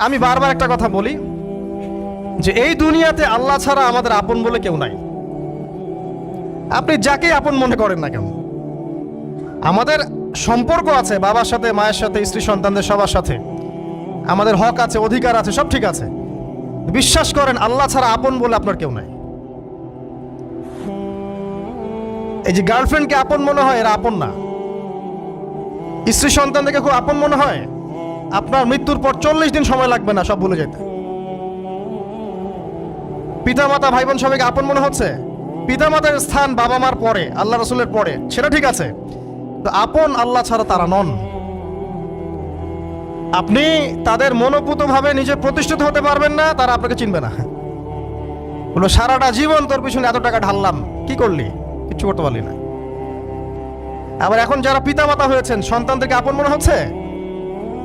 আমি বারবার একটা কথা বলি যে এই দুনিয়াতে আল্লাহ ছাড়া আমাদের আপন বলে কেউ নাই। আপনি যাকেই আপন মনে করেন না কেন, আমাদের সম্পর্ক আছে বাবার সাথে, মায়ের সাথে, স্ত্রী সন্তানদের সবার সাথে, আমাদের হক আছে, অধিকার আছে, সব ঠিক আছে। বিশ্বাস করেন আল্লাহ ছাড়া আপন বলে আপনার কেউ নাই। এই যে গার্লফ্রেন্ডকে আপন মনে হয়, এরা আপন না। স্ত্রী সন্তানদেরকে খুব আপন মনে হয়, আপনার মৃত্যুর পর 40 দিন সময় লাগবে না সব ভুলে যেতে। পিতামাতা ভাই বোন সবাইকে আপন মনে হচ্ছে। পিতামাতার স্থান বাবা মার পরে, আল্লাহ রসুলের পরে, সেটা ঠিক আছে, তো আপন আল্লাহ ছাড়া তারা নন। আপনি তাদের মনোপুতভাবে নিজে প্রতিষ্ঠিত হতে পারবেন না, তারা আপনাকে চিনবে না। বললো সারাটা জীবন তোর পিছনে এত টাকা ঢাললাম, কি করলি? কিচ্ছু করতে পারলি না। আবার এখন যারা পিতামাতা হয়েছেন, সন্তানদেরকে আপন মনে হচ্ছে,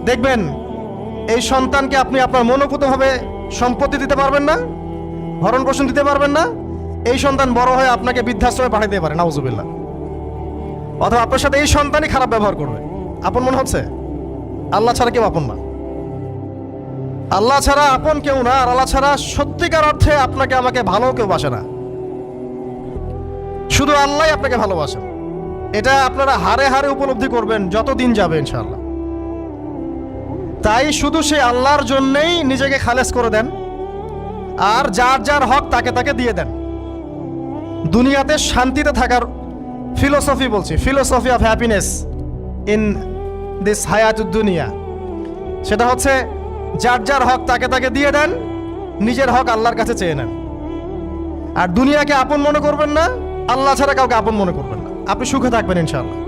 দেখবেন এই সন্তানকে আপনি আপনার মনোপুতভাবে সম্পত্তি দিতে পারবেন না, ভরণ পোষণ দিতে পারবেন না। এই সন্তান বড় হয়ে আপনাকে বৃদ্ধাশ্রমে পাঠিয়ে দিতে পারে, নাউজুবিল্লাহ। অথবা আপনার সাথে এই সন্তানই খারাপ ব্যবহার করবে। আপন মনে হচ্ছে? আল্লাহ ছাড়া কেউ আপন না। আল্লাহ ছাড়া আপন কেউ না। আর আল্লাহ ছাড়া সত্যিকার অর্থে আপনাকে আমাকে ভালো কেউ বাসে না। শুধু আল্লাহই আপনাকে ভালোবাসেন। এটা আপনারা হারে হারে উপলব্ধি করবেন যত দিন যাবে ইনশাআল্লাহ। তাই শুধু সেই আল্লাহর জন্যেই নিজেকে খালেস করে দেন, আর যার যার হক তাকে তাকে দিয়ে দেন। দুনিয়াতে শান্তিতে থাকার ফিলোসফি বলছি, philosophy of happiness in this হায়াতুদ দুনিয়া, সেটা হচ্ছে যার যার হক তাকে তাকে দিয়ে দেন, নিজের হক আল্লাহর কাছে চেয়ে নেন। আর দুনিয়াকে আপন মনে করবেন না, আল্লাহ ছাড়া কাউকে আপন মনে করবেন না। আপনি সুখে থাকবেন ইনশাআল্লাহ।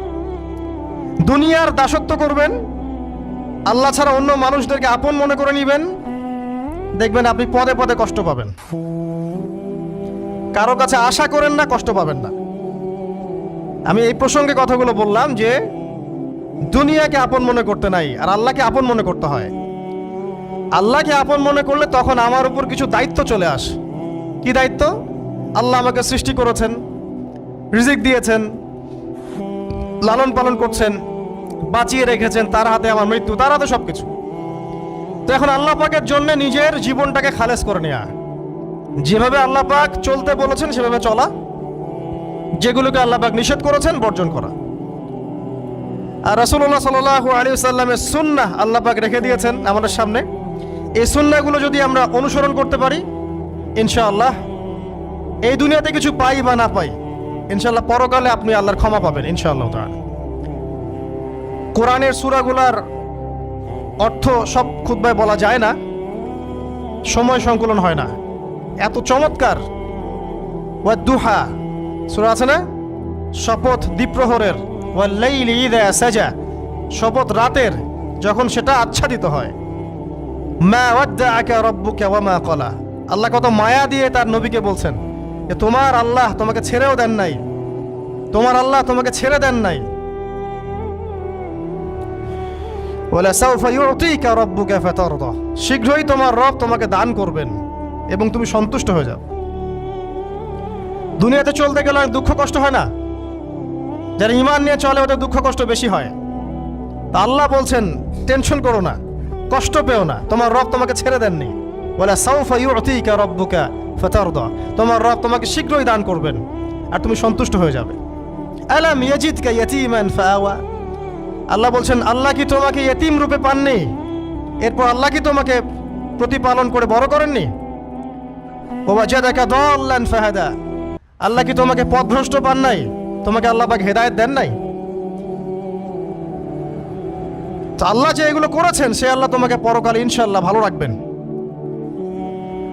দুনিয়ার দাসত্ব করবেন, আল্লাহ ছাড়া অন্য মানুষদেরকে আপন মনে করে নেবেন, দেখবেন আপনি পদে পদে কষ্ট পাবেন। কারো কাছে আশা করেন না, কষ্ট পাবেন না। আমি এই প্রসঙ্গে কথাগুলো বললাম যে দুনিয়াকে আপন মনে করতে নাই, আর আল্লাহকে আপন মনে করতে হয়। আল্লাহকে আপন মনে করলে তখন আমার উপর কিছু দায়িত্ব চলে আসে। কি দায়িত্ব? আল্লাহ আমাকে সৃষ্টি করেছেন, রিজিক দিয়েছেন, লালন পালন করছেন, বাঁচিয়ে রেখেছেন, তার হাতে আমার মৃত্যু, তার হাতে সবকিছু। তো এখন আল্লাহ পাকের জন্য নিজের জীবনটাকে খালেস করে নেওয়া, যেভাবে আল্লাহ পাক চলতে বলেছেন সেভাবে চলা, যেগুলোকে আল্লাহ পাক নিষেধ করেছেন বর্জন করা। আর রাসূলুল্লাহ সাল্লাল্লাহু আলাইহি ওয়াসাল্লামের সুন্নাহ আল্লাহ পাক রেখে দিয়েছেন আমাদের সামনে। এই সুন্নাহগুলো যদি আমরা অনুসরণ করতে পারি, ইনশাআল্লাহ এই দুনিয়াতে কিছু পাই বা না পাই, ইনশাআল্লাহ পরকালে আপনি আল্লাহর ক্ষমা পাবেন ইনশাআল্লাহ তাআলা। কোরআনের সূরাগুলার অর্থ সব খুতবায় বলা যায় না, সময় সংকুলন হয় না। এত চমৎকার ওয়াদ-দুহা সূরা আছে না, শপথ দ্বিপ্রহরের, ওয়াল-লাইলি ইযা সাজা, শপথ রাতের যখন সেটা আচ্ছাদিত হয়। মা ওয়াদ্দাআকা রাব্বুকা ওয়া মা ক্বালা, আল্লাহ কত মায়া দিয়ে তার নবীকে বলছেন যে তোমার আল্লাহ তোমাকে ছেড়েও দেন নাই, তোমার আল্লাহ তোমাকে ছেড়ে দেন নাই। ওয়ালা সাউফা ইউতিকা রাব্বুকা ফাতারদা, শীঘ্রই তোমার রব তোমাকে দান করবেন এবং তুমি সন্তুষ্ট হয়ে যাও। দুনিয়াতে চলতে গেলে দুঃখ কষ্ট হয় না? যারা ঈমান নিয়ে চলে ওদের দুঃখ কষ্ট বেশি হয়। তা আল্লাহ বলছেন টেনশন করো না, কষ্ট পেও না, তোমার রব তোমাকে ছেড়ে দেননি। ওয়ালা সাউফা ইউতিকা রাব্বুকা ফাতারদা, তোমার রব তোমাকে শীঘ্রই দান করবেন আর তুমি সন্তুষ্ট হয়ে যাবে। আলাম ইয়াজিদকা ইয়াতীমান ফাআওয়া, আল্লাহ বলছেন আল্লাহ কি তোমাকে ইয়েতিম রূপে পাননি? এরপর আল্লাহ কি তোমাকে প্রতিপালন করে বড় করেননি? ওয়াজাদাকা দাল্লান ফাহাদা, আল্লাহ কি তোমাকে পথভ্রষ্ট পান নাই? তোমাকে আল্লাহ পাক হেদায়েত দেন নাই? তো আল্লাহ যে এগুলো করেছেন সে আল্লাহ তোমাকে পরকালে ইনশাআল্লাহ ভালো রাখবেন।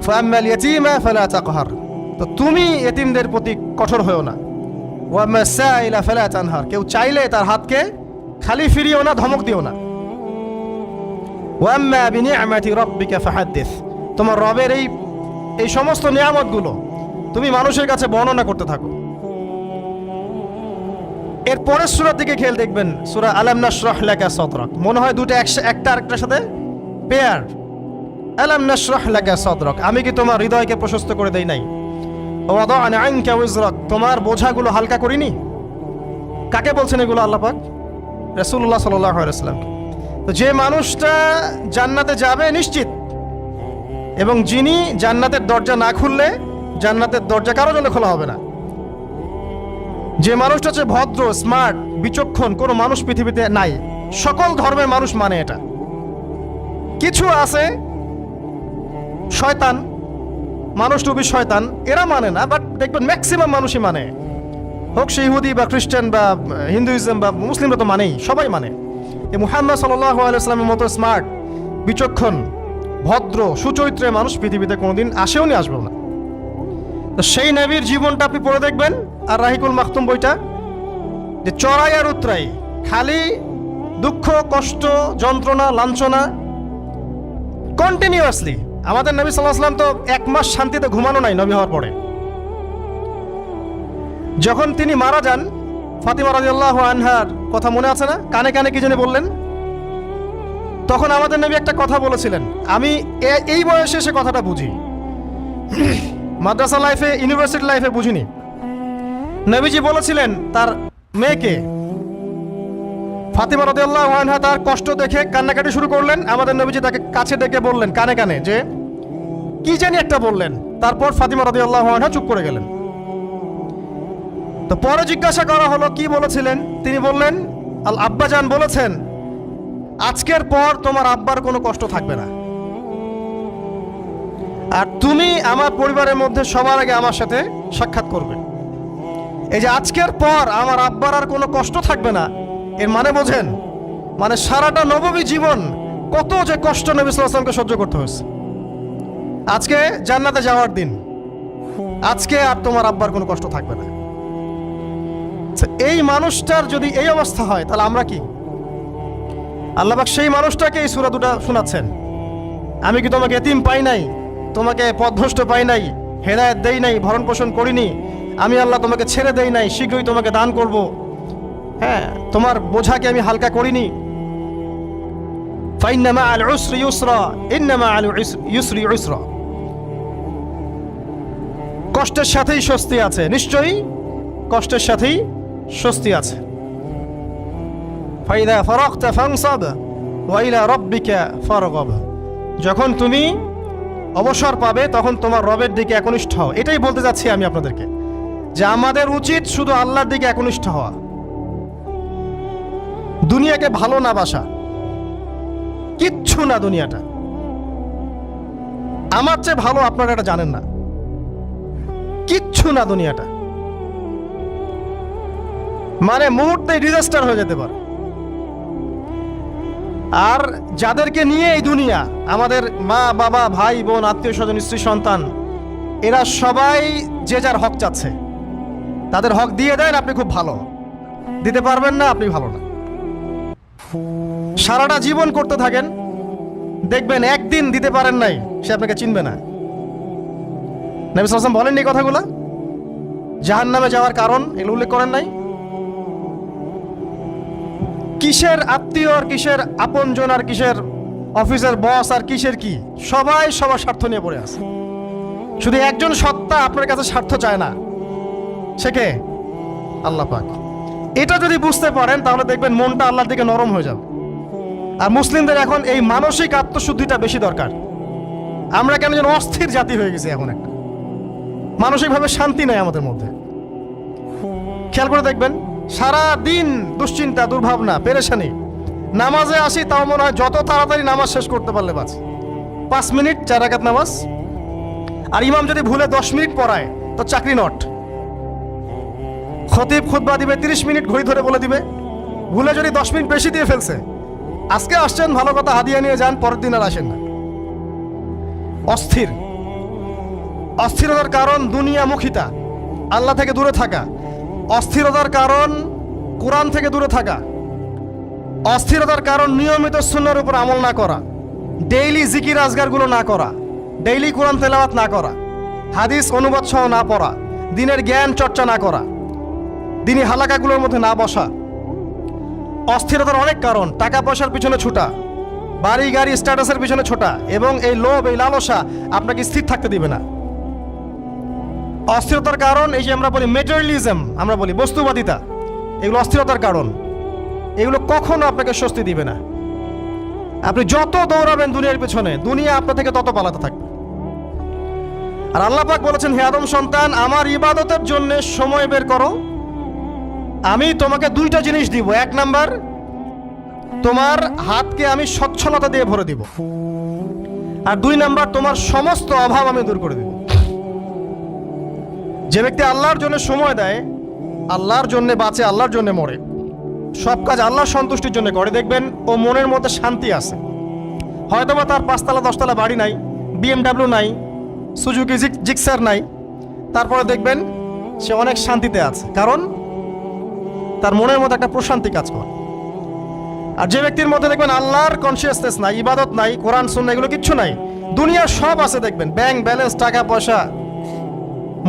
ফাআম্মাল ইয়াতীমা ফালা তাকহার, তো তুমি ইয়েতিমদের প্রতি কঠোর হয়ো না। ওয়াম্মা সাইলা ফালা তানহার, কেউ চাইলে তার হাতকে খালি ফিরিও না, ধমক দিও না। ওয়াম্মা বিনিআমাতি রাব্বিকা ফাহাদ্দিস, তোমার রবের এই সমস্ত নিয়ামতগুলো তুমি মানুষের কাছে বর্ণনা করতে থাকো। এর পরের সূরার দিকে খেয়াল দেখবেন, সূরা আলাম নাশরাহ লাকা সাদরাক, মনে হয় দুটো একটা আরেকটার সাথে পেয়ার। আলাম নাশরাহ লাকা সাদরাক, আমি কি তোমার হৃদয়কে প্রশস্ত করে দেই নাই? ওয়াদা'না আনকা ওয়িজরাক, তোমার বোঝাগুলো হালকা করিনি? কাকে বলছেন এগুলো আল্লাহ পাক? রাসূলুল্লাহ সাল্লাল্লাহু আলাইহি ওয়াসাল্লাম। তো যে মানুষটা জান্নাতে যাবে নিশ্চিত, এবং যিনি জান্নাতের দরজা না খুললে জান্নাতের দরজা কারো জন্য খোলা হবে না। যে মানুষটা হচ্ছে ভদ্র, স্মার্ট, বিচক্ষণ, কোনো মানুষ পৃথিবীতে নাই। সকল ধর্মের মানুষ মানে এটা। কিছু আছে শয়তান, মানুষ টুপি শয়তান, এরা মানে না, বাট দেখবেন ম্যাক্সিমাম মানুষই মানে, হোক সে ইহুদি বা খ্রিস্টান বা হিন্দুইজম বা মুসলিমরা তো মানেই, সবাই মানে। এই মুহাম্মদ সাল্লাল্লাহু আলাইহি ওয়াসাল্লামের মতো স্মার্ট, বিচক্ষণ, ভদ্র, সুচরিত্রের মানুষ পৃথিবীতে কোনোদিন আসেও নি, আসবেও না। তো সেই নবীর জীবনটা আপনি পড়ে দেখবেন, আর রাহিকুল মাখতুম বইটা, যে চড়াই আর উতরাই, খালি দুঃখ, কষ্ট, যন্ত্রণা, লাঞ্ছনা, কন্টিনিউয়াসলি। আমাদের নবী সাল্লাল্লাহু আলাইহি ওয়াসাল্লাম তো 1 মাস শান্তিতে ঘুমানো নাই নবী হওয়ার পরে। যখন তিনি মারা যান, ফাতিমা রাদিয়াল্লাহু আনহার কথা মনে আছে না? কানে কানে কি জানি বললেন। তখন আমাদের নবী একটা কথা বলেছিলেন, আমি এই বয়সে এসে কথাটা বুঝি, মাদ্রাসা লাইফে, ইউনিভার্সিটি লাইফে বুঝিনি। নবীজি বলেছিলেন তার মেয়েকে, ফাতিমা রাদিয়াল্লাহু আনহা তার কষ্ট দেখে কান্নাকাটি শুরু করলেন। আমাদের নবীজি তাকে কাছে ডেকে বললেন কানে কানে যে কি জানি একটা বললেন। তারপর ফাতিমা রাদিয়াল্লাহু আনহা চুপ করে গেলেন। তো পরে জিজ্ঞাসা করা হলো কি বলেছিলেন, তিনি বললেন আল আব্বাজান বলেছেন আজকের পর তোমার আব্বার কোনো কষ্ট থাকবে না, আর তুমি আমার পরিবারের মধ্যে সবার আগে আমার সাথে সাক্ষাৎ করবে। এই যে আজকের পর আমার আব্বার আর কোনো কষ্ট থাকবে না, এর মানে বোঝেন, মানে সারাটা নববী জীবন কত যে কষ্ট নবী সাল্লাল্লাহু আলাইহি ওয়াসাল্লামকে সহ্য করতে হয়েছে। আজকে জান্নাতে যাওয়ার দিন, আজকে আর তোমার আব্বার কোনো কষ্ট থাকবে না। এই মানুষটার যদি এই অবস্থা হয়, তাহলে আমরা কি? আল্লাহ পাক সেই মানুষটাকে এই সূরা দুটো শোনাচ্ছেন, আমি কি তোমাকে এতিম পাই নাই, তোমাকে পথভ্রষ্ট পাই নাই, হেদায়েত দেই নাই, ভরণ পোষণ করিনি, আমি আল্লাহ তোমাকে ছেড়ে দেই নাই, শীঘ্রই তোমাকে দান করব, হ্যাঁ, তোমার বোঝাকে আমি হালকা করিনি। ফাইন্না মাআল উসরি ইউসরা, ইন্না মাআল ইউসরি ইউসরা, কষ্টের সাথেই স্বস্তি আছে, নিশ্চয়ই কষ্টের সাথেই স্বস্তি আছে। ফাইদা ফারাগতা ফানসাব ওয়া ইলা রাব্বিকা ফারগাব, যখন তুমি অবসর পাবে তখন তোমার রবের দিকে একনিষ্ঠ হও। এটাই বলতে যাচ্ছি আমি আপনাদেরকে, যে আমাদের উচিত শুধু আল্লাহর দিকে একনিষ্ঠ হওয়া, দুনিয়াকে ভালো না বাসা, কিচ্ছু না দুনিয়াটা। আমার চেয়ে ভালো আপনারা এটা জানেন না, কিচ্ছু না দুনিয়াটা, মানে মুহূর্তে ডিজাস্টার হয়ে যেতে পারে। আর যাদেরকে নিয়ে এই দুনিয়া, আমাদের মা বাবা, ভাই বোন, আত্মীয় স্বজন, স্ত্রী সন্তান, এরা সবাই যে যার হক চাচ্ছে, তাদের হক দিয়ে দেন, আপনি খুব ভালো। দিতে পারবেন না, আপনি ভালো না। সারাটা জীবন করতে থাকেন, দেখবেন একদিন দিতে পারেন নাই, সে আপনাকে চিনবে না। নবী সাল্লাল্লাহু আলাইহি ওয়াসাল্লাম বলেননি এই কথাগুলো? জাহান্নামে যাওয়ার কারণ এগুলো উল্লেখ করেন নাই? কিসের আত্মীয় আর কিসের আপনজন আর কিসের অফিসের বস আর কিসের কি, সবাই সবার স্বার্থ নিয়ে পড়ে আছে। শুধু একজন সত্তা আপনার কাছে স্বার্থ চায় না, সে কে? আল্লাহ পাক। এটা যদি বুঝতে পারেন তাহলে দেখবেন মনটা আল্লাহর দিকে নরম হয়ে যাবে। আর মুসলিমদের এখন এই মানসিক আত্মশুদ্ধিটা বেশি দরকার। আমরা কেন যেন অস্থির জাতি হয়ে গেছি এখন, একটা মানসিকভাবে শান্তি নেই আমাদের মধ্যে। খেয়াল করে দেখবেন সারা দিন দুশ্চিন্তা, দুর্ভাবনা, পেরেশানি। নামাজে আসি তাও মনে হয় যত তাড়াতাড়ি নামাজ শেষ করতে পারলে বাঁচি। 5 মিনিট 4 রাকাত নামাজ, আর ইমাম যদি ভুলে 10 মিনিট পড়ায় তো চাকরি নট। খতিব খুতবা দিবে 30 মিনিট ঘড়ি ধরে বলে দিবে, ভুলে যদি 10 মিনিট বেশি দিয়ে ফেলছে, আজকে আসছেন ভালো কথা, হাদিয়া নিয়ে যান, পরের দিন আর আসেন না। অস্থির। অস্থিরতার কারণ দুনিয়ামুখিতা, আল্লাহ থেকে দূরে থাকা। অস্থিরতার কারণ কোরআন থেকে দূরে থাকা। অস্থিরতার কারণ নিয়মিত সুন্নাহর উপর আমল না করা, ডেইলি জিকির আজগারগুলো না করা, ডেইলি কোরআন তেলাওয়াত না করা, হাদিস অনুবাদ সহ না পড়া, দিনের জ্ঞান চর্চা না করা, দিনী হালাকাগুলোর মধ্যে না বসা। অস্থিরতার অনেক কারণ, টাকা পয়সার পিছনে ছুটা, বাড়ি গাড়ি স্ট্যাটাসের পিছনে ছোটা, এবং এই লোভ, এই লালসা আপনাকে স্থির থাকতে দিবে না। অস্থিরতার কারণ এই যে আমরা বলি মেটেরিয়ালিজম, আমরা বলি বস্তুবাদিতা, এগুলো অস্থিরতার কারণ। এগুলো কখনো আপনাকে স্বস্তি দিবে না। আপনি যত দৌড়াবেন দুনিয়ার পেছনে, দুনিয়া আপনার থেকে তত পালাতে থাকবে। আর আল্লাহ পাক বলেছেন, হে আদম সন্তান, আমার ইবাদতের জন্য সময় বের করো, আমি তোমাকে দুইটা জিনিস দিব। এক নাম্বার, তোমার হাতকে আমি সচ্ছলতা দিয়ে ভরে দিব, আর দুই নাম্বার, তোমার সমস্ত অভাব আমি দূর করে দিব। যে ব্যক্তি আল্লাহর জন্য সময় দেয়, আল্লাহর জন্য বাঁচে, আল্লাহর জন্য মরে, সব কাজ আল্লাহর সন্তুষ্টির জন্য করে, দেখবেন ও মনের মধ্যে শান্তি আছে। হয়তোবা তার 5তলা 10তলা বাড়ি নাই, BMW নাই, সুজুকি জিক্সার নাই, তারপরে দেখবেন সে অনেক শান্তিতে আছে, কারণ তার মনের মধ্যে একটা প্রশান্তি কাজ করে। আর যে ব্যক্তির মধ্যে দেখবেন আল্লাহর কনসিয়াসনেস নাই, ইবাদত নাই, কোরআন সুন্নাহ এগুলো কিচ্ছু নাই, দুনিয়ার সব আছে, দেখবেন ব্যাংক ব্যালেন্স, টাকা পয়সা,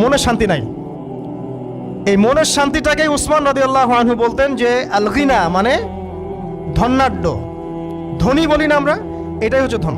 মনে শান্তি নাই। এই মনের শান্তিটাকেই উসমান রাদিয়াল্লাহু আনহু বলতেন যে আল গিনা, মানে ধনাঢ্য, ধনী বলি না আমরা, এটাই হচ্ছে ধন।